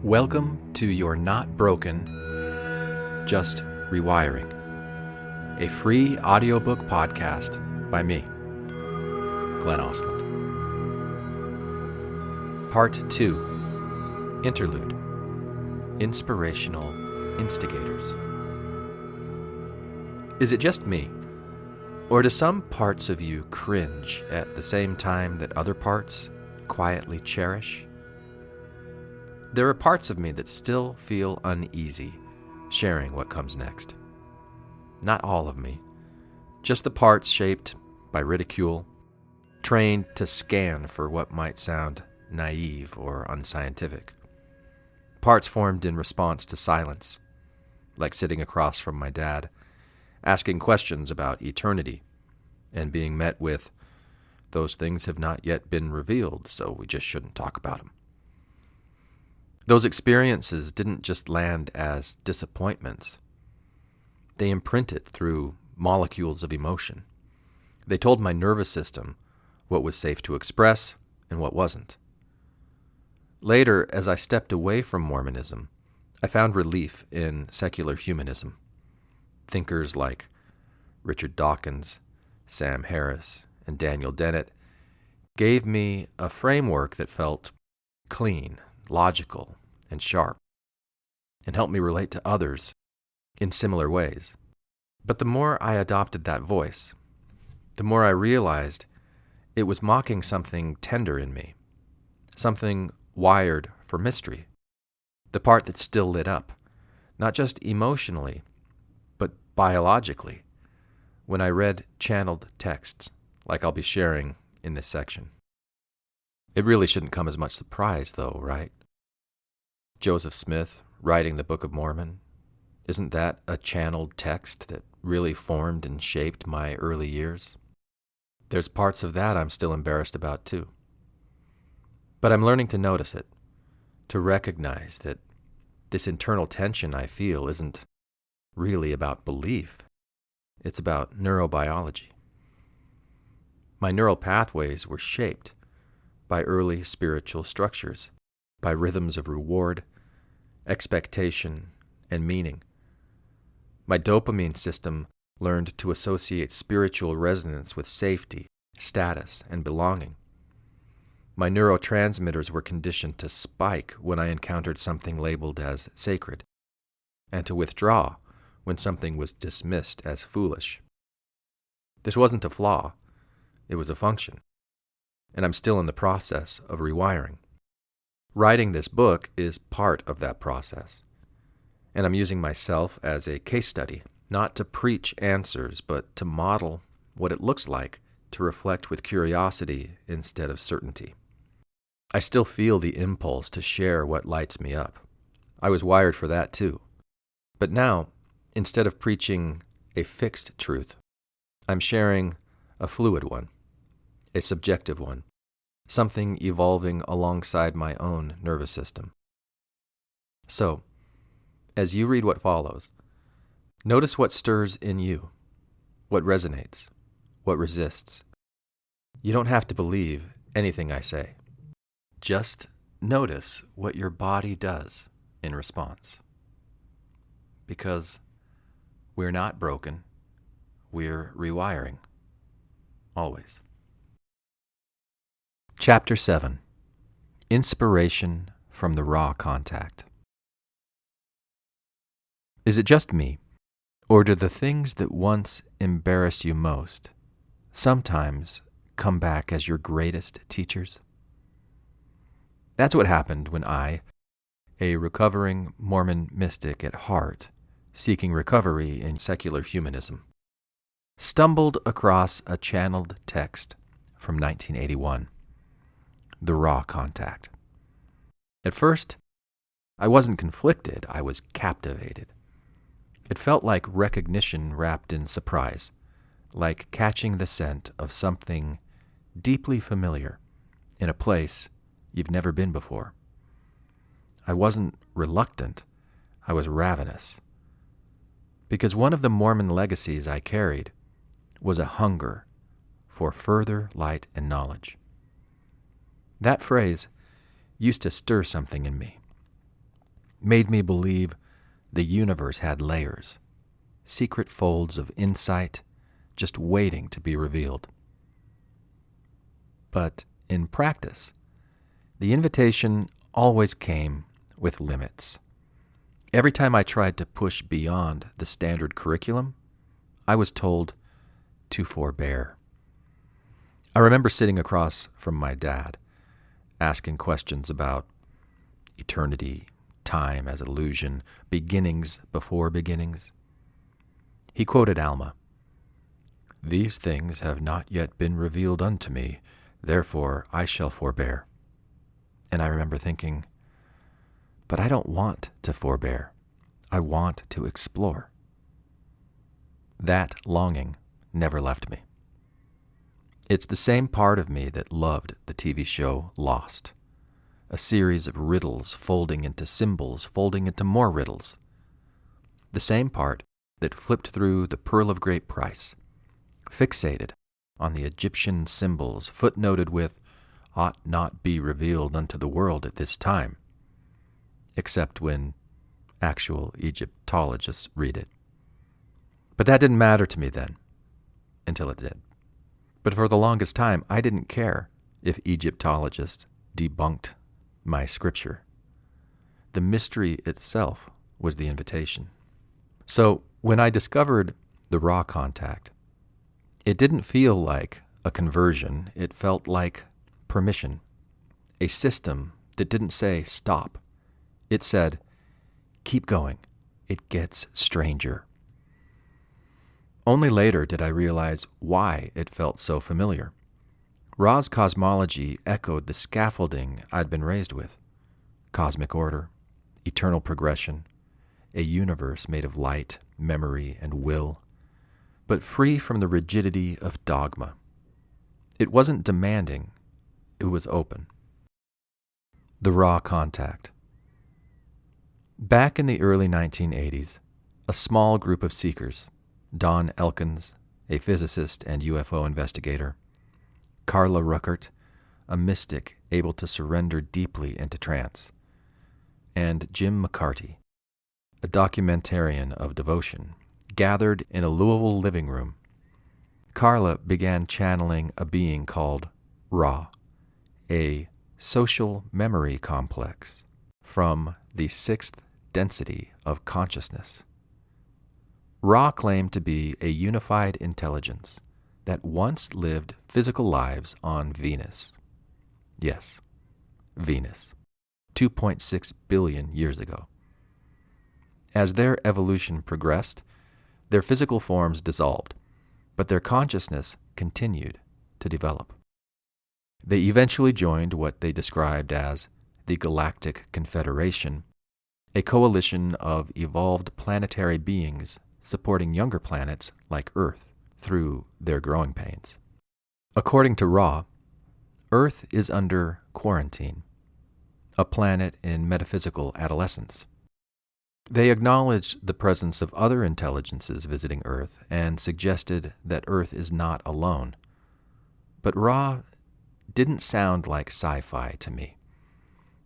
Welcome to You're Not Broken, Just Rewiring, a free audiobook podcast by me, Glenn Ostlund. Part 2, Interlude, Inspirational Instigators. Is it just me, or do some parts of you cringe at the same time that other parts quietly cherish? There are parts of me that still feel uneasy sharing what comes next. Not all of me, just the parts shaped by ridicule, trained to scan for what might sound naive or unscientific. Parts formed in response to silence, like sitting across from my dad, asking questions about eternity, and being met with, "Those things have not yet been revealed, so we just shouldn't talk about them." Those experiences didn't just land as disappointments. They imprinted through molecules of emotion. They told my nervous system what was safe to express and what wasn't. Later, as I stepped away from Mormonism, I found relief in secular humanism. Thinkers like Richard Dawkins, Sam Harris, and Daniel Dennett gave me a framework that felt clean, logical, and sharp, and helped me relate to others in similar ways. But the more I adopted that voice, the more I realized it was mocking something tender in me, something wired for mystery, the part that still lit up, not just emotionally, but biologically, when I read channeled texts like I'll be sharing in this section. It really shouldn't come as much surprise, though, right? Joseph Smith writing the Book of Mormon, isn't that a channeled text that really formed and shaped my early years? There's parts of that I'm still embarrassed about, too. But I'm learning to notice it, to recognize that this internal tension I feel isn't really about belief. It's about neurobiology. My neural pathways were shaped by early spiritual structures, by rhythms of reward, expectation, and meaning. My dopamine system learned to associate spiritual resonance with safety, status, and belonging. My neurotransmitters were conditioned to spike when I encountered something labeled as sacred, and to withdraw when something was dismissed as foolish. This wasn't a flaw, it was a function. And I'm still in the process of rewiring. Writing this book is part of that process. And I'm using myself as a case study, not to preach answers, but to model what it looks like to reflect with curiosity instead of certainty. I still feel the impulse to share what lights me up. I was wired for that too. But now, instead of preaching a fixed truth, I'm sharing a fluid one. A subjective one, something evolving alongside my own nervous system. So, as you read what follows, notice what stirs in you, what resonates, what resists. You don't have to believe anything I say. Just notice what your body does in response. Because we're not broken, we're rewiring. Always. Chapter 7, Inspiration from the Raw Contact. Is it just me, or do the things that once embarrassed you most sometimes come back as your greatest teachers? That's what happened when I, a recovering Mormon mystic at heart, seeking recovery in secular humanism, stumbled across a channeled text from 1981. The raw contact. At first, I wasn't conflicted, I was captivated. It felt like recognition wrapped in surprise, like catching the scent of something deeply familiar in a place you've never been before. I wasn't reluctant, I was ravenous. Because one of the Mormon legacies I carried was a hunger for further light and knowledge. That phrase used to stir something in me. made me believe the universe had layers, secret folds of insight just waiting to be revealed. But in practice, the invitation always came with limits. Every time I tried to push beyond the standard curriculum, I was told to forbear. I remember sitting across from my dad, asking questions about eternity, time as illusion, beginnings before beginnings. He quoted Alma, "These things have not yet been revealed unto me, therefore I shall forbear." And I remember thinking, but I don't want to forbear. I want to explore. That longing never left me. It's the same part of me that loved the TV show Lost, a series of riddles folding into symbols, folding into more riddles. The same part that flipped through the Pearl of Great Price, fixated on the Egyptian symbols footnoted with, "ought not be revealed unto the world at this time," except when actual Egyptologists read it. But that didn't matter to me then, until it did. But for the longest time, I didn't care if Egyptologists debunked my scripture. The mystery itself was the invitation. So when I discovered the raw contact, it didn't feel like a conversion. It felt like permission, a system that didn't say stop. It said, keep going. It gets stranger. Only later did I realize why it felt so familiar. Ra's cosmology echoed the scaffolding I'd been raised with. Cosmic order, eternal progression, a universe made of light, memory, and will, but free from the rigidity of dogma. It wasn't demanding, it was open. The raw contact. Back in the early 1980s, a small group of seekers, Don Elkins, a physicist and UFO investigator, Carla Ruckert, a mystic able to surrender deeply into trance, and Jim McCarty, a documentarian of devotion, gathered in a Louisville living room. Carla began channeling a being called Ra, a social memory complex from the sixth density of consciousness. Ra claimed to be a unified intelligence that once lived physical lives on Venus. Yes, Venus, 2.6 billion years ago. As their evolution progressed, their physical forms dissolved, but their consciousness continued to develop. They eventually joined what they described as the Galactic Confederation, a coalition of evolved planetary beings supporting younger planets like Earth through their growing pains. According to Ra, Earth is under quarantine, a planet in metaphysical adolescence. They acknowledged the presence of other intelligences visiting Earth and suggested that Earth is not alone. But Ra didn't sound like sci-fi to me.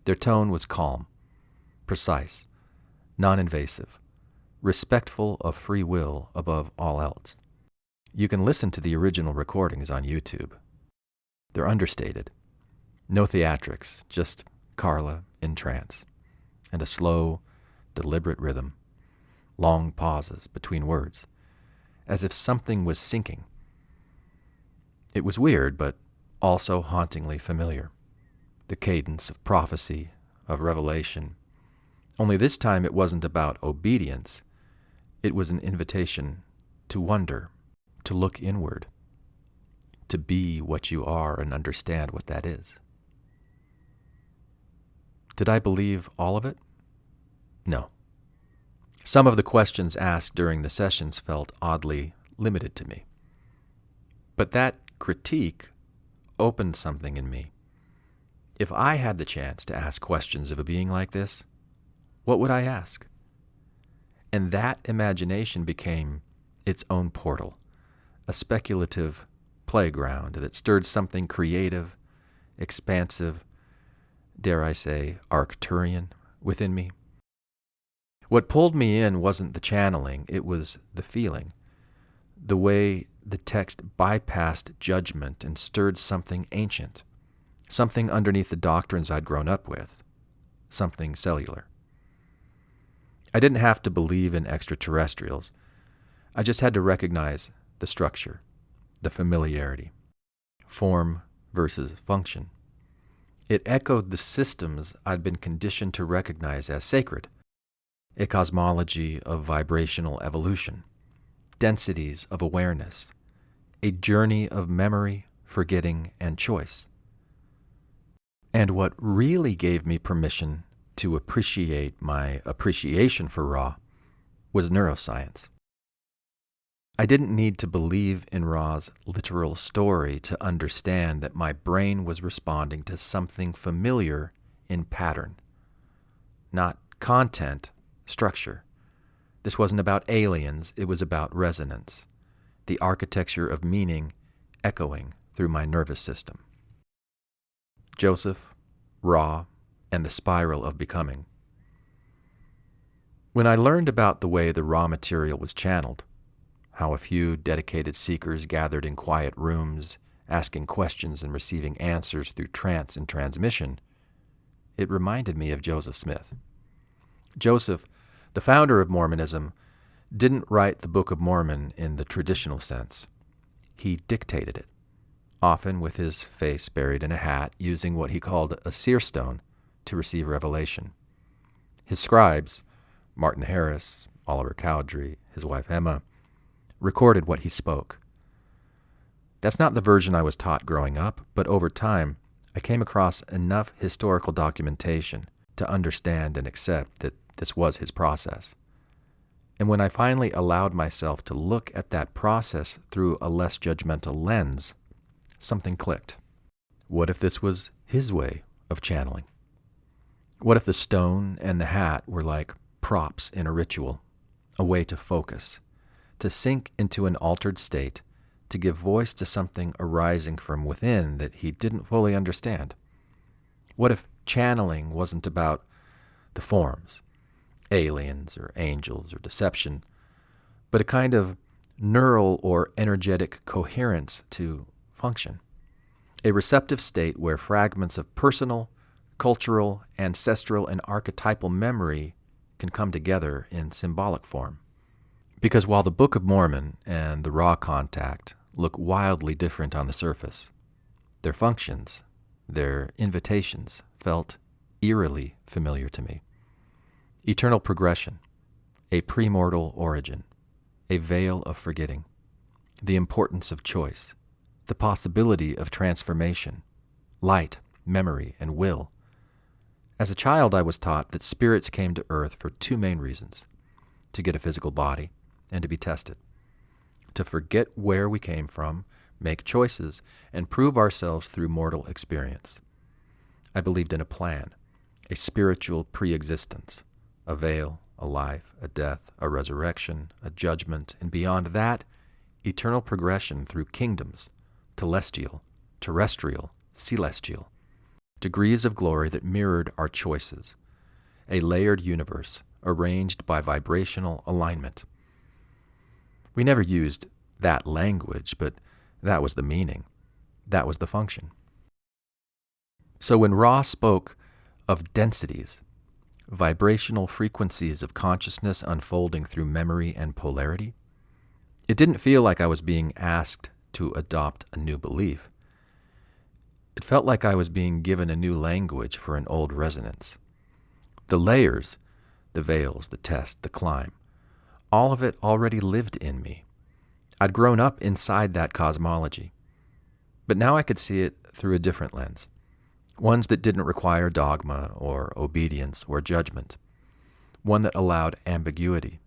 Their tone was calm, precise, non-invasive, respectful of free will above all else. You can listen to the original recordings on YouTube. They're understated. No theatrics, just Carla in trance, and a slow, deliberate rhythm, long pauses between words, as if something was sinking. It was weird, but also hauntingly familiar. The cadence of prophecy, of revelation. Only this time it wasn't about obedience. It was an invitation to wonder, to look inward, to be what you are and understand what that is. Did I believe all of it? No. Some of the questions asked during the sessions felt oddly limited to me. But that critique opened something in me. If I had the chance to ask questions of a being like this, what would I ask? And that imagination became its own portal, a speculative playground that stirred something creative, expansive, dare I say, Arcturian within me. What pulled me in wasn't the channeling, it was the feeling. The way the text bypassed judgment and stirred something ancient, something underneath the doctrines I'd grown up with, something cellular. I didn't have to believe in extraterrestrials. I just had to recognize the structure, the familiarity, form versus function. It echoed the systems I'd been conditioned to recognize as sacred, a cosmology of vibrational evolution, densities of awareness, a journey of memory, forgetting, and choice. And what really gave me permission to appreciate my appreciation for Ra was neuroscience. I didn't need to believe in Ra's literal story to understand that my brain was responding to something familiar in pattern, not content, structure. This wasn't about aliens, it was about resonance, the architecture of meaning echoing through my nervous system. Joseph, Ra, and the spiral of becoming. When I learned about the way the raw material was channeled, how a few dedicated seekers gathered in quiet rooms, asking questions and receiving answers through trance and transmission, it reminded me of Joseph Smith. Joseph, the founder of Mormonism, didn't write the Book of Mormon in the traditional sense. He dictated it, often with his face buried in a hat, using what he called a seer stone to receive revelation. His scribes, Martin Harris, Oliver Cowdery, his wife Emma, recorded what he spoke. That's not the version I was taught growing up, but over time, I came across enough historical documentation to understand and accept that this was his process. And when I finally allowed myself to look at that process through a less judgmental lens, something clicked. What if this was his way of channeling? What if the stone and the hat were like props in a ritual, a way to focus, to sink into an altered state, to give voice to something arising from within that he didn't fully understand? What if channeling wasn't about the forms, aliens or angels or deception, but a kind of neural or energetic coherence to function, a receptive state where fragments of personal, cultural, ancestral, and archetypal memory can come together in symbolic form? Because while the Book of Mormon and the Raw contact look wildly different on the surface, their functions, their invitations, felt eerily familiar to me. Eternal progression, a premortal origin, a veil of forgetting, the importance of choice, the possibility of transformation, light, memory, and will. As a child, I was taught that spirits came to earth for two main reasons: to get a physical body and to be tested, to forget where we came from, make choices, and prove ourselves through mortal experience. I believed in a plan, a spiritual pre-existence, a veil, a life, a death, a resurrection, a judgment, and beyond that, eternal progression through kingdoms, telestial, terrestrial, celestial, degrees of glory that mirrored our choices, a layered universe arranged by vibrational alignment. We never used that language, but that was the meaning. That was the function. So when Ra spoke of densities, vibrational frequencies of consciousness unfolding through memory and polarity, it didn't feel like I was being asked to adopt a new belief. It felt like I was being given a new language for an old resonance. The layers, the veils, the test, the climb, all of it already lived in me. I'd grown up inside that cosmology. But now I could see it through a different lens. Ones that didn't require dogma or obedience or judgment. One that allowed ambiguity,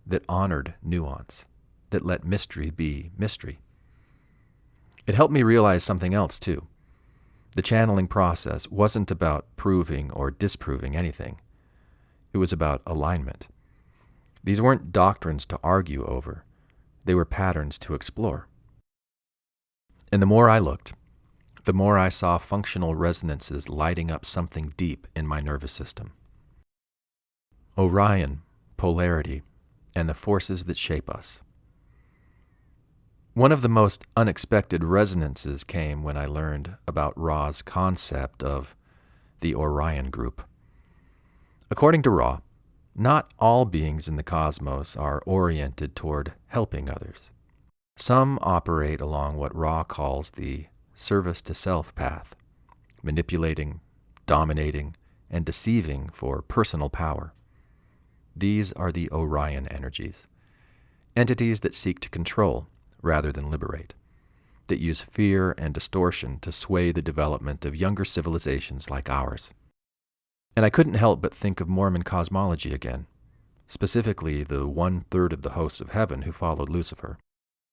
that honored nuance, that let mystery be mystery. It helped me realize something else, too. The channeling process wasn't about proving or disproving anything. It was about alignment. These weren't doctrines to argue over. They were patterns to explore. And the more I looked, the more I saw functional resonances lighting up something deep in my nervous system. Orion polarity, and the forces that shape us. One of the most unexpected resonances came when I learned about Ra's concept of the Orion group. According to Ra, not all beings in the cosmos are oriented toward helping others. Some operate along what Ra calls the service-to-self path, manipulating, dominating, and deceiving for personal power. These are the Orion energies, entities that seek to control rather than liberate, that use fear and distortion to sway the development of younger civilizations like ours. And I couldn't help but think of Mormon cosmology again, specifically the 1/3 of the hosts of heaven who followed Lucifer,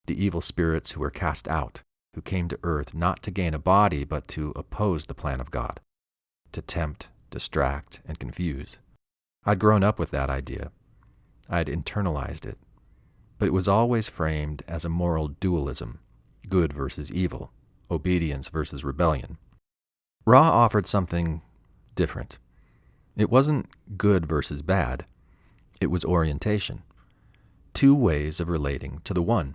the evil spirits who were cast out, who came to earth not to gain a body but to oppose the plan of God, to tempt, distract, and confuse. I'd grown up with that idea. I'd internalized it. But it was always framed as a moral dualism, good versus evil, obedience versus rebellion. Ra offered something different. It wasn't good versus bad. It was orientation. Two ways of relating to the one.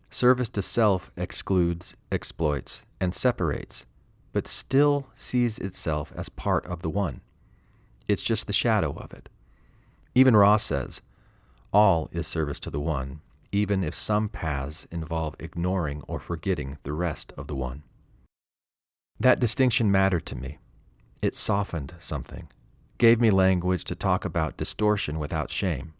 Service to self excludes, exploits, and separates, but still sees itself as part of the one. It's just the shadow of it. Even Ra says, all is service to the one, even if some paths involve ignoring or forgetting the rest of the one. That distinction mattered to me. It softened something, gave me language to talk about distortion without shame,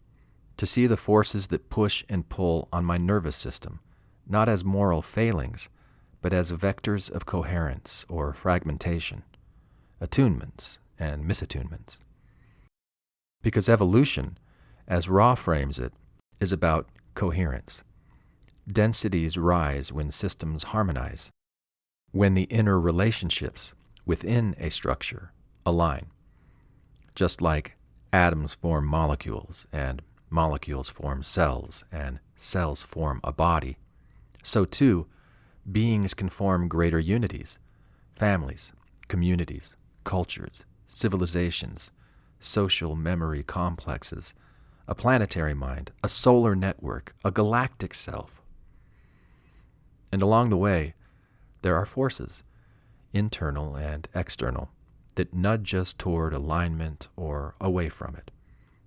to see the forces that push and pull on my nervous system, not as moral failings, but as vectors of coherence or fragmentation, attunements and misattunements. Because evolution, as Ra frames it, is about coherence. Densities rise when systems harmonize, when the inner relationships within a structure align. Just like atoms form molecules, and molecules form cells, and cells form a body, so too, beings can form greater unities, families, communities, cultures, civilizations, social memory complexes, a planetary mind, a solar network, a galactic self. And along the way, there are forces, internal and external, that nudge us toward alignment or away from it,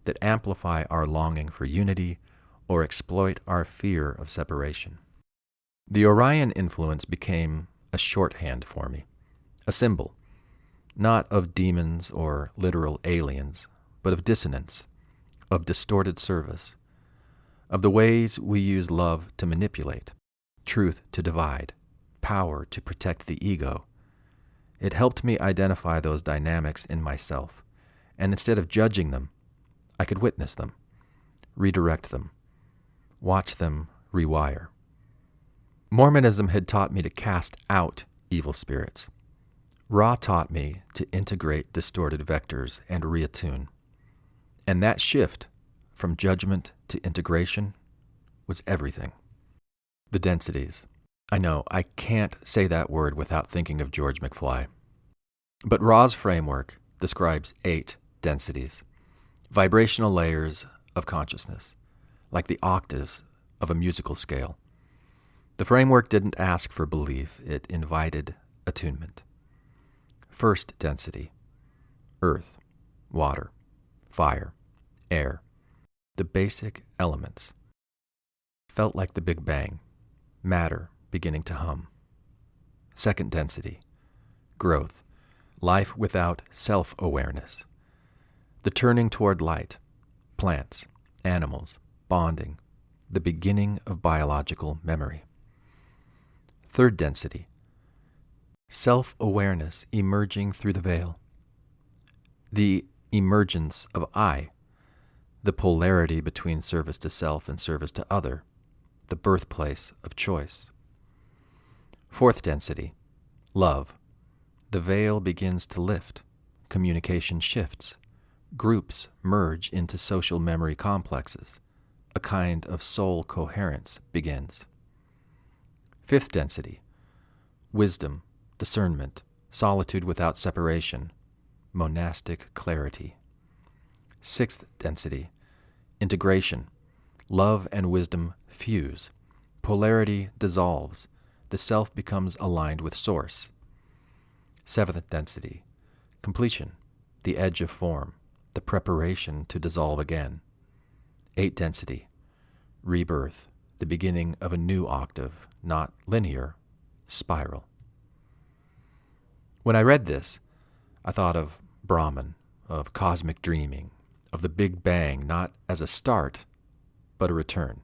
that amplify our longing for unity or exploit our fear of separation. The Orion influence became a shorthand for me, a symbol, not of demons or literal aliens, but of dissonance, of distorted service, of the ways we use love to manipulate, truth to divide, power to protect the ego. It helped me identify those dynamics in myself, and instead of judging them, I could witness them, redirect them, watch them rewire. Mormonism had taught me to cast out evil spirits. Ra taught me to integrate distorted vectors and reattune. And that shift from judgment to integration was everything. The densities. I know, I can't say that word without thinking of George McFly. But Ra's framework describes 8 densities, vibrational layers of consciousness, like the octaves of a musical scale. The framework didn't ask for belief, it invited attunement. First density, earth, water, fire, air, the basic elements. Felt like the Big Bang, matter beginning to hum. Second density, growth, life without self-awareness. The turning toward light, plants, animals, bonding, the beginning of biological memory. Third density, self-awareness emerging through the veil. The emergence of I, the polarity between service to self and service to other, the birthplace of choice. Fourth density, love. The veil begins to lift, communication shifts, groups merge into social memory complexes, a kind of soul coherence begins. Fifth density, wisdom, discernment, solitude without separation, monastic clarity. Sixth density, Integration. Love and wisdom fuse. Polarity dissolves. The self becomes aligned with source. 7th density. Completion. The edge of form. The preparation to dissolve again. 8th density. Rebirth. The beginning of a new octave, not linear, spiral. When I read this, I thought of Brahman, of cosmic dreaming, of the Big Bang not as a start, but a return.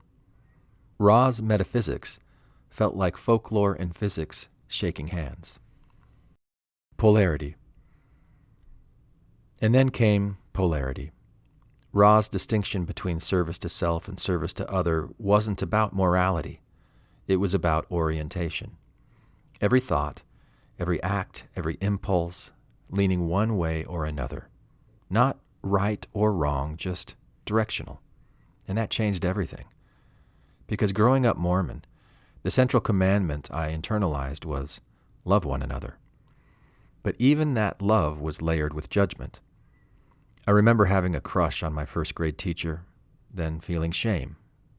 Ra's metaphysics felt like folklore and physics shaking hands. Polarity. And then came polarity. Ra's distinction between service to self and service to other wasn't about morality. It was about orientation. Every thought, every act, every impulse, leaning one way or another. Not right or wrong, just directional. And that changed everything. Because growing up Mormon, the central commandment I internalized was love one another. But even that love was layered with judgment. I remember having a crush on my first grade teacher, then feeling shame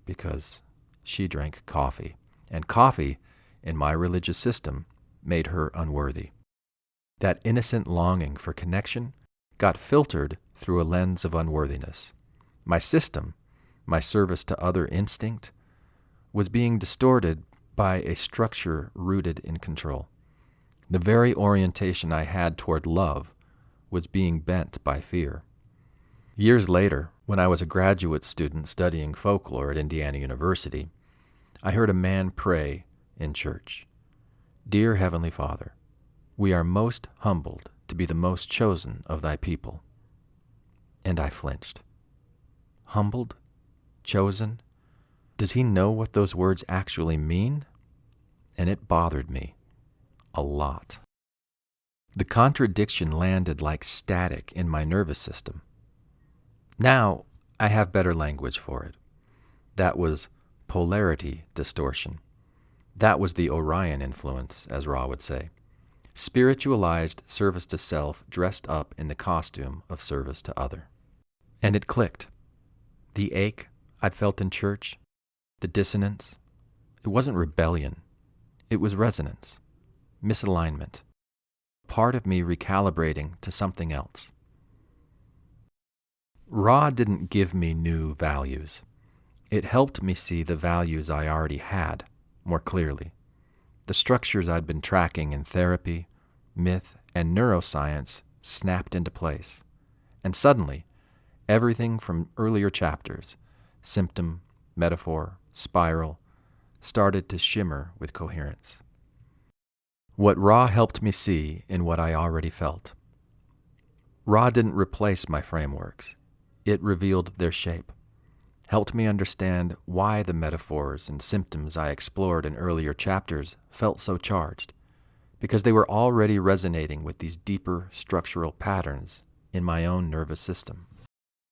because she drank coffee, and coffee, in my religious system, made her unworthy. That innocent longing for connection got filtered through a lens of unworthiness. My system, my service to other instinct, was being distorted by a structure rooted in control. The very orientation I had toward love was being bent by fear. Years later, when I was a graduate student studying folklore at Indiana University, I heard a man pray in church, "Dear Heavenly Father, we are most humbled to be the most chosen of thy people." And I flinched. Humbled? Chosen? Does he know what those words actually mean? And it bothered me a lot. The contradiction landed like static in my nervous system. Now I have better language for it. That was polarity distortion. That was the Orion influence, as Ra would say. Spiritualized service to self dressed up in the costume of service to other. And it clicked. The ache I'd felt in church, the dissonance, it wasn't rebellion. It was resonance, misalignment, part of me recalibrating to something else. Ra didn't give me new values. It helped me see the values I already had more clearly. The structures I'd been tracking in therapy, myth, and neuroscience snapped into place. And suddenly, everything from earlier chapters, symptom, metaphor, spiral, started to shimmer with coherence. What Ra helped me see in what I already felt. Ra didn't replace my frameworks. It revealed their shape, helped me understand why the metaphors and symptoms I explored in earlier chapters felt so charged, because they were already resonating with these deeper structural patterns in my own nervous system.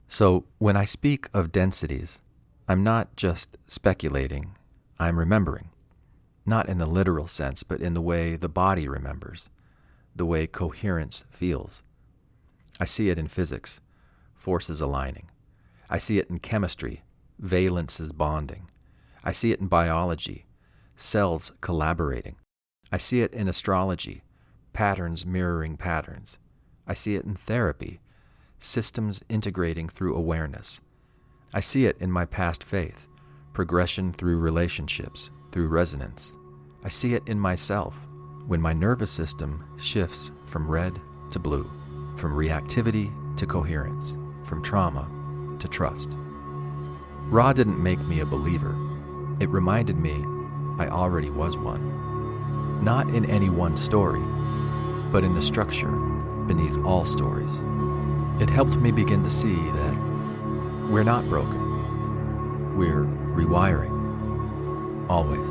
So when I speak of densities, I'm not just speculating, I'm remembering, not in the literal sense, but in the way the body remembers, the way coherence feels. I see it in physics, forces aligning. I see it in chemistry, valences bonding. I see it in biology, cells collaborating. I see it in astrology, patterns mirroring patterns. I see it in therapy, systems integrating through awareness. I see it in my past faith, progression through relationships, through resonance. I see it in myself, when my nervous system shifts from red to blue, from reactivity to coherence, from trauma to trust. Ra didn't make me a believer. It reminded me I already was one. Not in any one story, but in the structure beneath all stories. It helped me begin to see that we're not broken. We're rewiring. Always.